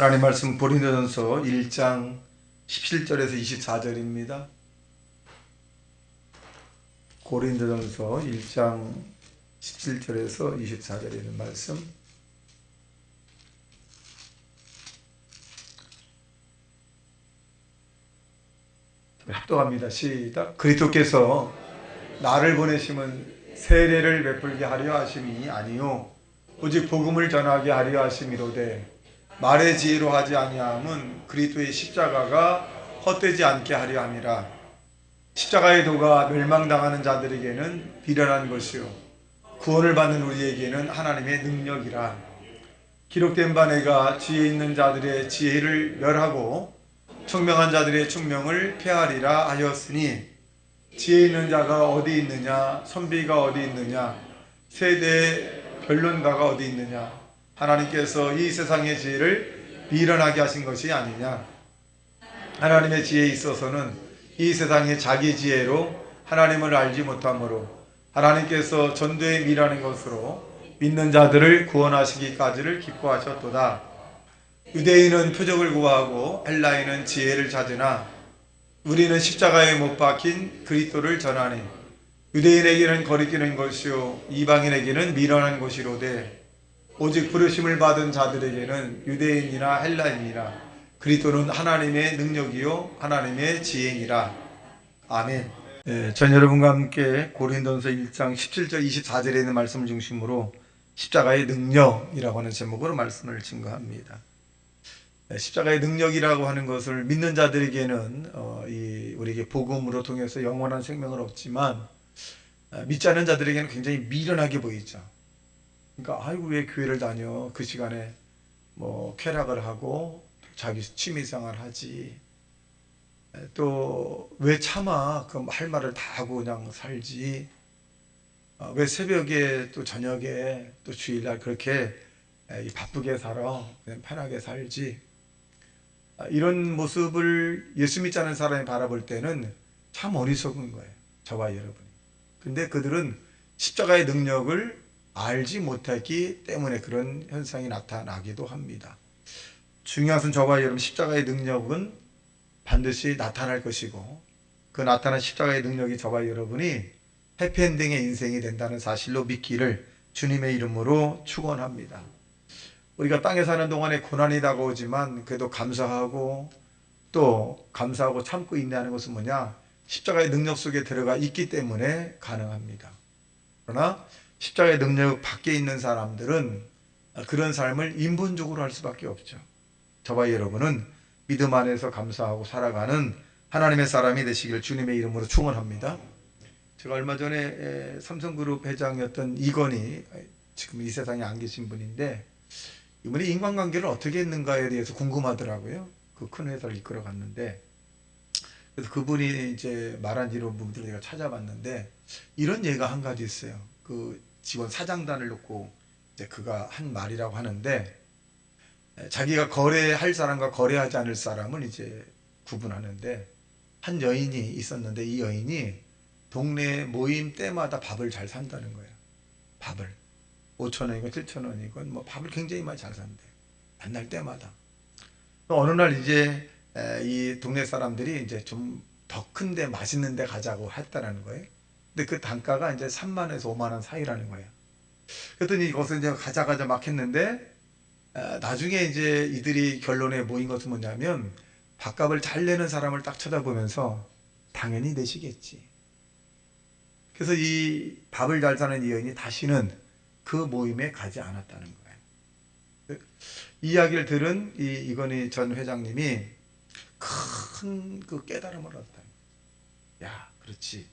하나님 말씀 고린도전서 1장 17절에서 24절입니다. 고린도전서 1장 17절에서 24절에 있는 말씀. 합독합니다. 시작. 그리스도께서 나를 보내심은 세례를 베풀게 하려 하심이 아니요 오직 복음을 전하게 하려 하심이로되 말의 지혜로 하지 아니함은 그리스도의 십자가가 헛되지 않게 하려 함이라. 십자가의 도가 멸망당하는 자들에게는 비련한 것이요 구원을 받는 우리에게는 하나님의 능력이라. 기록된 바 내가 지혜 있는 자들의 지혜를 멸하고 총명한 자들의 총명을 폐하리라 하였으니, 지혜 있는 자가 어디 있느냐, 선비가 어디 있느냐, 세대의 변론가가 어디 있느냐. 하나님께서 이 세상의 지혜를 미련하게 하신 것이 아니냐. 하나님의 지혜에 있어서는 이 세상의 자기 지혜로 하나님을 알지 못하므로 하나님께서 전도에 미라는 것으로 믿는 자들을 구원하시기까지를 기뻐하셨도다. 유대인은 표적을 구하고 헬라인은 지혜를 찾으나 우리는 십자가에 못 박힌 그리스도를 전하니 유대인에게는 거리끼는 것이요 이방인에게는 미련한 것이로되 오직 부르심을 받은 자들에게는 유대인이나 헬라인이나 그리스도는 하나님의 능력이요 하나님의 지혜니라. 아멘. 전 여러분과 함께 고린도전서 1장 17절 24절에 있는 말씀을 중심으로 십자가의 능력이라고 하는 제목으로 말씀을 증거합니다. 십자가의 능력이라고 하는 것을 믿는 자들에게는 우리에게 복음으로 통해서 영원한 생명을 얻지만, 믿지 않는 자들에게는 굉장히 미련하게 보이죠. 그러니까 아이고 왜 교회를 다녀, 그 시간에 뭐 쾌락을 하고 자기 취미생활 하지, 또 왜 참아 그 할 말을 다 하고 그냥 살지, 왜 새벽에 또 저녁에 또 주일날 그렇게 바쁘게 살아, 그냥 편하게 살지. 이런 모습을 예수 믿지 않은 사람이 바라볼 때는 참 어리석은 거예요, 저와 여러분이. 근데 그들은 십자가의 능력을 알지 못했기 때문에 그런 현상이 나타나기도 합니다. 중요한 것은 저와 여러분, 십자가의 능력은 반드시 나타날 것이고, 그 나타난 십자가의 능력이 저와 여러분이 해피엔딩의 인생이 된다는 사실로 믿기를 주님의 이름으로 축원합니다. 우리가 땅에 사는 동안에 고난이 다가오지만 그래도 감사하고 또 감사하고 참고 인내하는 것은 뭐냐? 십자가의 능력 속에 들어가 있기 때문에 가능합니다. 그러나 십자가의 능력 밖에 있는 사람들은 그런 삶을 인본적으로 할 수밖에 없죠. 저와 여러분은 믿음 안에서 감사하고 살아가는 하나님의 사람이 되시길 주님의 이름으로 축원합니다. 제가 얼마 전에 삼성그룹 회장이었던 이건희, 지금 이 세상에 안 계신 분인데, 이분이 인간관계를 어떻게 했는가에 대해서 궁금하더라고요. 그 큰 회사를 이끌어 갔는데, 그래서 그분이 이제 말한 이런 부분들을 제가 찾아봤는데, 이런 예가 한 가지 있어요. 그 직원 사장단을 놓고 이제 그가 한 말이라고 하는데, 자기가 거래할 사람과 거래하지 않을 사람을 이제 구분하는데, 한 여인이 있었는데 이 여인이 동네 모임 때마다 밥을 잘 산다는 거예요. 밥을 5,000원이건 7,000원이건 뭐 밥을 굉장히 많이 잘 산대. 만날 때마다. 어느 날 이제 이 동네 사람들이 이제 좀 더 큰데 맛있는 데 가자고 했다라는 거예요. 근데 그 단가가 이제 3만에서 5만 원 사이라는 거예요. 그랬더니 이것을 이제 가자 막 했는데, 나중에 이제 이들이 결론에 모인 것은 뭐냐면, 밥값을 잘 내는 사람을 딱 쳐다보면서 당연히 내시겠지. 그래서 이 밥을 잘 사는 이 여인이 다시는 그 모임에 가지 않았다는 거예요. 이 이야기를 들은 이건희 전 회장님이 큰 그 깨달음을 얻었다. 야, 그렇지.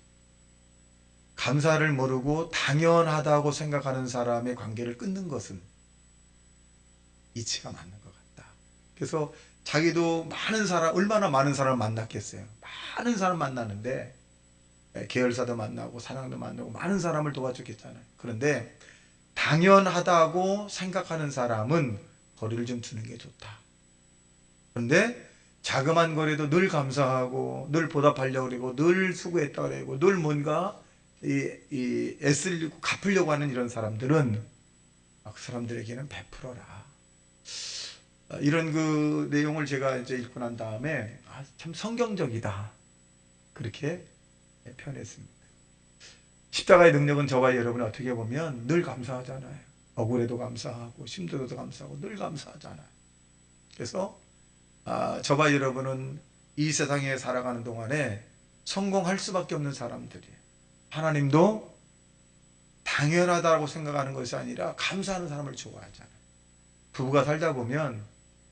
감사를 모르고 당연하다고 생각하는 사람의 관계를 끊는 것은 이치가 맞는 것 같다. 그래서 자기도 얼마나 많은 사람을 만났겠어요. 많은 사람 만나는데, 계열사도 만나고 사장도 만나고 많은 사람을 도와주겠잖아요. 그런데 당연하다고 생각하는 사람은 거리를 좀 두는 게 좋다. 그런데 자그만 거래도 늘 감사하고 늘 보답하려고 그러고 늘 수고했다고 그러고 늘 뭔가 애쓰려고 갚으려고 하는 이런 사람들은 그 사람들에게는 베풀어라. 이런 그 내용을 제가 이제 읽고 난 다음에 참 성경적이다 그렇게 표현했습니다. 십자가의 능력은 저와 여러분이 어떻게 보면 늘 감사하잖아요. 억울해도 감사하고 힘들어도 감사하고 늘 감사하잖아요. 그래서 저와 여러분은 이 세상에 살아가는 동안에 성공할 수밖에 없는 사람들이에요. 하나님도 당연하다고 생각하는 것이 아니라 감사하는 사람을 좋아하잖아요. 부부가 살다 보면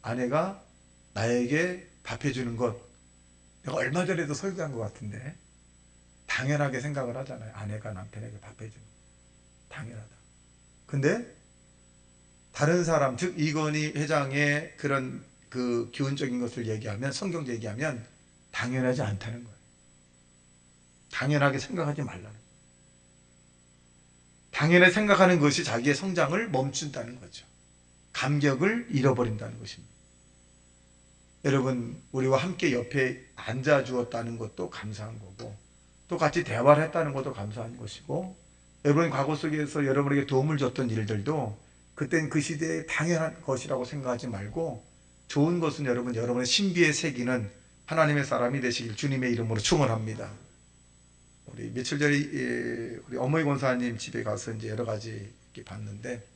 아내가 나에게 밥 해주는 것, 내가 얼마 전에도 설교한 것 같은데 당연하게 생각을 하잖아요. 아내가 남편에게 밥 해주는 것. 당연하다. 근데 다른 사람, 즉 이건희 회장의 그런 그 기운적인 것을 얘기하면, 성경 얘기하면 당연하지 않다는 거예요. 당연하게 생각하지 말라는 거예요. 당연히 생각하는 것이 자기의 성장을 멈춘다는 거죠. 감격을 잃어버린다는 것입니다. 여러분, 우리와 함께 옆에 앉아 주었다는 것도 감사한 거고, 또 같이 대화를 했다는 것도 감사한 것이고, 여러분 과거 속에서 여러분에게 도움을 줬던 일들도 그땐 그 시대에 당연한 것이라고 생각하지 말고, 좋은 것은 여러분의 신비에 새기는 하나님의 사람이 되시길 주님의 이름으로 축원합니다. 우리 며칠 전에 우리 어머니 권사님 집에 가서 이제 여러 가지 이렇게 봤는데,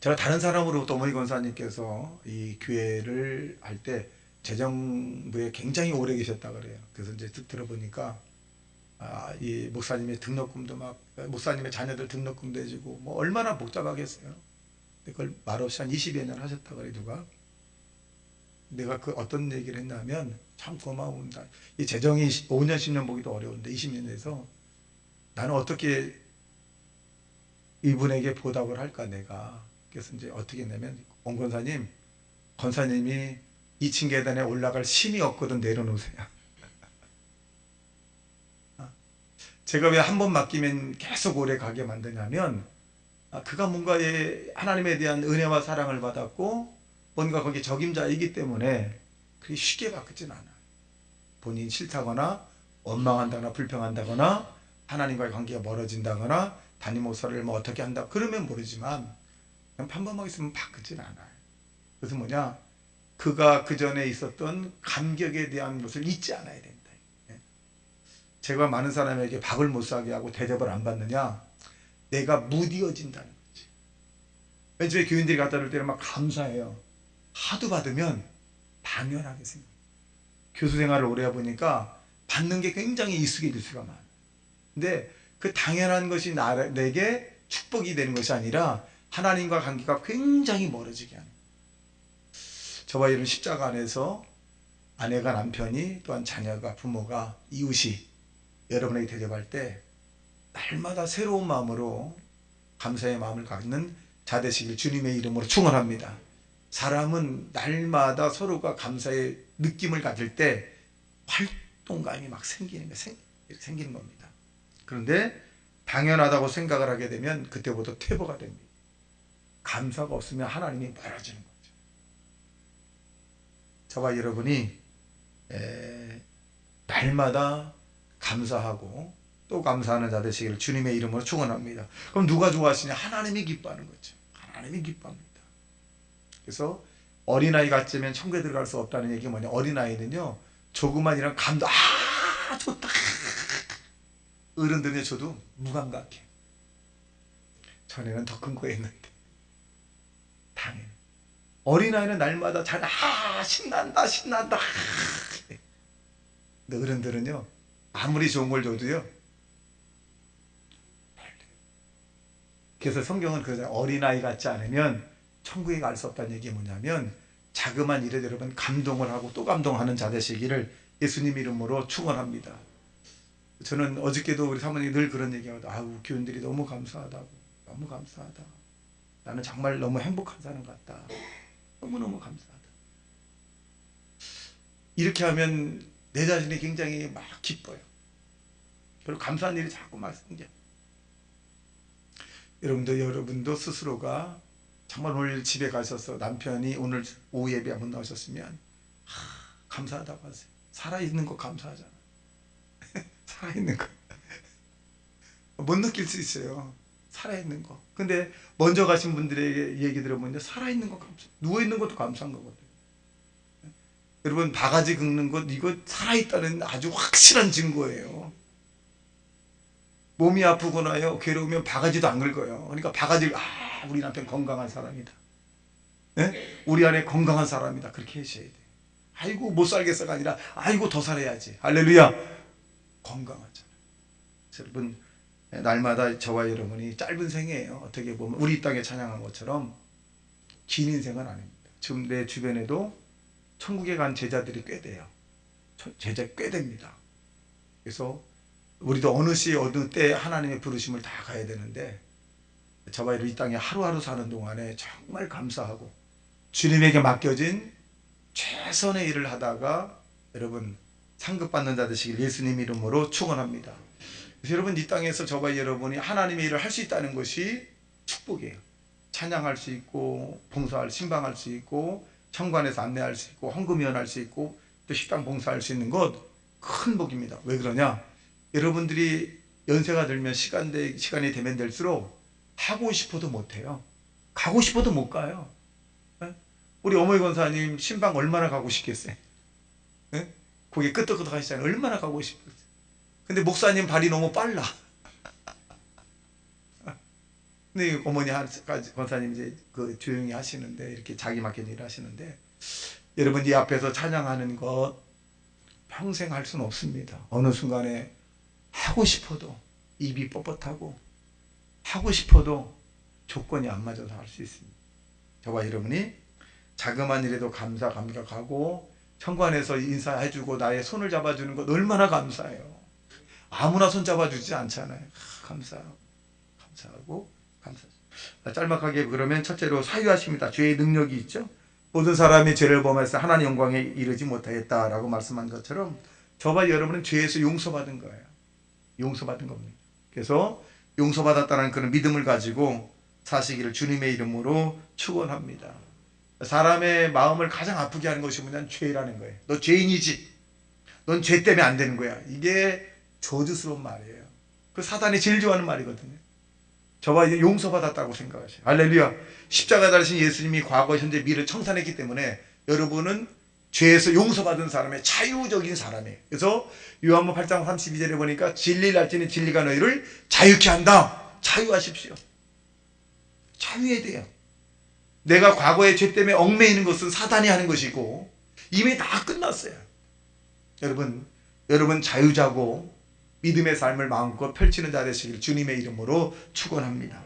제가 다른 사람으로부터 어머니 권사님께서 이 교회를 할 때 재정부에 굉장히 오래 계셨다 그래요. 그래서 이제 들어보니까 이 목사님의 등록금도 막 목사님의 자녀들 등록금도 해주고 뭐 얼마나 복잡하겠어요. 그걸 말없이 한 20여 년 하셨다 그래 누가. 내가 그 어떤 얘기를 했냐면 참 고마운다. 이 재정이 5년 10년 보기도 어려운데 20년 돼서 나는 어떻게 이분에게 보답을 할까 내가. 그래서 이제 어떻게 했냐면 원 권사님이 2층 계단에 올라갈 힘이 없거든 내려놓으세요. 제가 왜 한 번 맡기면 계속 오래 가게 만드냐면 그가 뭔가 하나님에 대한 은혜와 사랑을 받았고 뭔가 거기 적임자이기 때문에 그게 쉽게 바뀌진 않아요. 본인 싫다거나 원망한다거나 불평한다거나 하나님과의 관계가 멀어진다거나 담임 목사를 뭐 어떻게 한다 그러면 모르지만 그냥 평범하게 있으면 바뀌진 않아요. 그래서 뭐냐, 그가 그 전에 있었던 감격에 대한 것을 잊지 않아야 된다. 제가 많은 사람에게 밥을 못 사게 하고 대접을 안 받느냐, 내가 무디어진다는 거지. 맨 처음에 교인들이 갖다 줄 때는 막 감사해요. 하도 받으면 당연하게 생각해요. 교수 생활을 오래 해보니까 받는 게 굉장히 익숙해질 수가 많아요. 근데 그 당연한 것이 내게 축복이 되는 것이 아니라 하나님과 관계가 굉장히 멀어지게 하는 거예요. 저와 이런 십자가 안에서 아내가 남편이 또한 자녀가 부모가 이웃이 여러분에게 대접할 때 날마다 새로운 마음으로 감사의 마음을 갖는 자 되시길 주님의 이름으로 축원합니다. 사람은 날마다 서로가 감사의 느낌을 가질 때 활동감이 막 생기는 겁니다. 그런데 당연하다고 생각을 하게 되면 그때부터 퇴보가 됩니다. 감사가 없으면 하나님이 멀어지는 거죠. 저와 여러분이 날마다 감사하고 또 감사하는 자 되시기를 주님의 이름으로 축원합니다. 그럼 누가 좋아하시냐? 하나님이 기뻐하는 거죠. 하나님이 기뻐합니다. 그래서 어린아이 같으면 천국에 들어갈 수 없다는 얘기가 뭐냐, 어린아이는요 조그만 이런 감도 좋다 어른들은 저도 무감각해. 전에는 더 큰 거 했는데 당연히 어린아이는 날마다 신난다 신난다. 근데 어른들은요 아무리 좋은 걸 줘도요. 그래서 성경은 그러잖아요. 어린아이 같지 않으면 천국에 갈 수 없다는 얘기 뭐냐면 자그만 일에 여러분 감동을 하고 또 감동하는 자 되시기를 예수님 이름으로 축원합니다. 저는 어저께도 우리 사모님이 늘 그런 얘기하거든요. 아우 교인들이 너무 감사하다고. 너무 감사하다. 나는 정말 너무 행복한 사람 같다. 너무너무 감사하다. 이렇게 하면 내 자신이 굉장히 막 기뻐요. 그리고 감사한 일이 자꾸 막 생겨. 여러분도 스스로가 정말 오늘 집에 가셔서 남편이 오늘 오후 예배 못 나오셨으면 감사하다고 하세요. 살아있는 거 감사하잖아. 살아있는 거 못 느낄 수 있어요. 살아있는 거. 근데 먼저 가신 분들에게 얘기 들어보면 살아있는 거 감사, 누워있는 것도 감사한 거거든요. 여러분, 바가지 긁는 것, 이거 살아있다는 아주 확실한 증거예요. 몸이 아프거나요, 괴로우면 바가지도 안 긁어요. 그러니까 바가지를, 우리 남편 건강한 사람이다. 네? 우리 안에 건강한 사람이다. 그렇게 하셔야 돼요. 아이고, 못 살겠어가 아니라, 아이고, 더 살아야지. 할렐루야. 건강하잖아요. 여러분, 날마다 저와 여러분이 짧은 생이에요. 어떻게 보면 우리 땅에 찬양한 것처럼 긴 인생은 아닙니다. 지금 내 주변에도 천국에 간 제자들이 꽤 돼요. 제자 꽤 됩니다. 그래서 우리도 어느 시 어느 때 하나님의 부르심을 다 가야 되는데, 저와 이 땅에 하루하루 사는 동안에 정말 감사하고 주님에게 맡겨진 최선의 일을 하다가 여러분 상급받는 자 되시길 예수님 이름으로 축원합니다. 그래서 여러분, 이 땅에서 저와 여러분이 하나님의 일을 할 수 있다는 것이 축복이에요. 찬양할 수 있고, 봉사할, 신방할 수 있고, 청관에서 안내할 수 있고, 헌금위원 할 수 있고, 또 식당 봉사할 수 있는 것 큰 복입니다. 왜 그러냐? 여러분들이 연세가 들면 시간이 되면 될수록 하고 싶어도 못해요. 가고 싶어도 못 가요. 우리 어머니 권사님 신방 얼마나 가고 싶겠어요? 고개 끄덕끄덕 하시잖아요. 얼마나 가고 싶겠어요. 근데 목사님 발이 너무 빨라. 근데 어머니 권사님 이제 그 조용히 하시는데, 이렇게 자기 맡긴 일 하시는데, 여러분, 이 앞에서 찬양하는 것 평생 할 수는 없습니다. 어느 순간에 하고 싶어도 입이 뻣뻣하고, 하고 싶어도 조건이 안 맞아서 할 수 있습니다. 저와 여러분이 자그마한 일에도 감격하고, 현관에서 인사해주고 나의 손을 잡아주는 것 얼마나 감사해요. 아무나 손 잡아주지 않잖아요. 감사하고 짤막하게 그러면 첫째로 사유하십니다. 죄의 능력이 있죠. 모든 사람이 죄를 범해서 하나님 영광에 이르지 못하였다라고 말씀한 것처럼 저와 여러분은 죄에서 용서받은 거예요. 용서받은 겁니다. 그래서 용서받았다는 그런 믿음을 가지고 사시기를 주님의 이름으로 축원합니다. 사람의 마음을 가장 아프게 하는 것이 뭐냐면 죄라는 거예요. 너 죄인이지. 넌 죄 때문에 안 되는 거야. 이게 저주스러운 말이에요. 그 사단이 제일 좋아하는 말이거든요. 저와 이제 용서받았다고 생각하세요. 할렐루야. 십자가 달리신 예수님이 과거, 현재, 미래를 청산했기 때문에 여러분은 죄에서 용서받은 사람의 자유적인 사람이에요. 그래서 요한복음 8장 32절에 보니까 진리를 알지니 진리가 너희를 자유케 한다. 자유하십시오. 자유해야 돼요. 내가 과거의 죄 때문에 얽매이는 것은 사단이 하는 것이고 이미 다 끝났어요. 여러분 자유자고 믿음의 삶을 마음껏 펼치는 자 되시길 주님의 이름으로 축원합니다.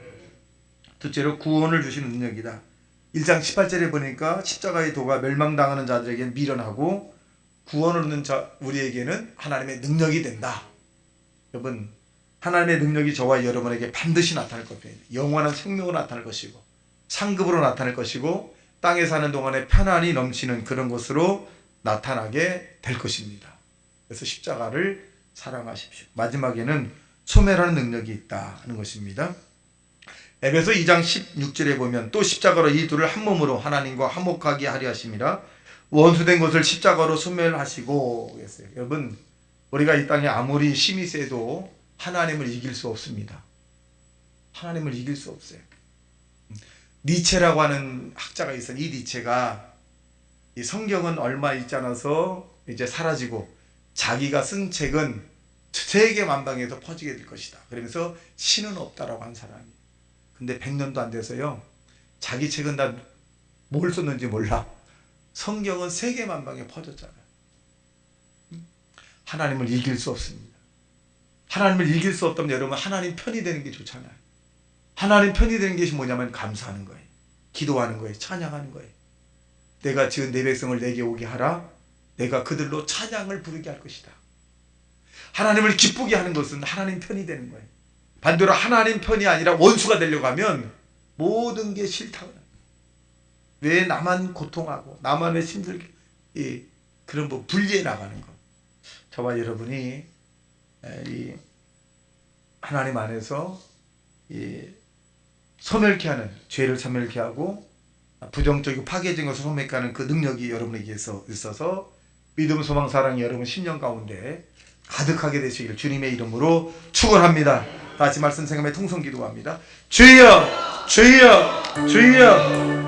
둘째로 구원을 주시는 능력이다. 1장 18절에 보니까 십자가의 도가 멸망당하는 자들에게는 미련하고 구원을 얻는 자 우리에게는 하나님의 능력이 된다. 여러분, 하나님의 능력이 저와 여러분에게 반드시 나타날 겁니다. 영원한 생명으로 나타날 것이고 상급으로 나타날 것이고 땅에 사는 동안에 편안이 넘치는 그런 것으로 나타나게 될 것입니다. 그래서 십자가를 사랑하십시오. 마지막에는 소멸하는 능력이 있다 하는 것입니다. 에베소 2장 16절에 보면 또 십자가로 이 둘을 한 몸으로 하나님과 화목하게 하려 하심이라 원수된 것을 십자가로 소멸하시고 그랬어요. 여러분, 우리가 이 땅에 아무리 힘이 세도 하나님을 이길 수 없습니다. 하나님을 이길 수 없어요. 니체라고 하는 학자가 있어요. 이 니체가 이 성경은 얼마 있지 않아서 이제 사라지고 자기가 쓴 책은 세계 만방에서 퍼지게 될 것이다. 그러면서 신은 없다라고 한 사람이. 근데 100년도 안 돼서요. 자기 책은 다 뭘 썼는지 몰라. 성경은 세계 만방에 퍼졌잖아요. 하나님을 이길 수 없습니다. 하나님을 이길 수 없다면 여러분 하나님 편이 되는 게 좋잖아요. 하나님 편이 되는 것이 뭐냐면 감사하는 거예요. 기도하는 거예요. 찬양하는 거예요. 내가 지은 내 백성을 내게 오게 하라. 내가 그들로 찬양을 부르게 할 것이다. 하나님을 기쁘게 하는 것은 하나님 편이 되는 거예요. 반대로 하나님 편이 아니라 원수가 되려고 하면 모든 게 싫다고. 왜 나만 고통하고 나만 왜 힘들게 그런 분리해 나가는 것. 저와 여러분이 이 하나님 안에서 소멸케 하는 죄를 소멸케 하고 부정적이고 파괴적인 것을 소멸케 하는 그 능력이 여러분에게 있어서 믿음, 소망, 사랑이 여러분 10년 가운데 가득하게 되시길 주님의 이름으로 축원합니다. 다 같이 말씀 생각하며 통성 기도합니다. 주여 주여 주여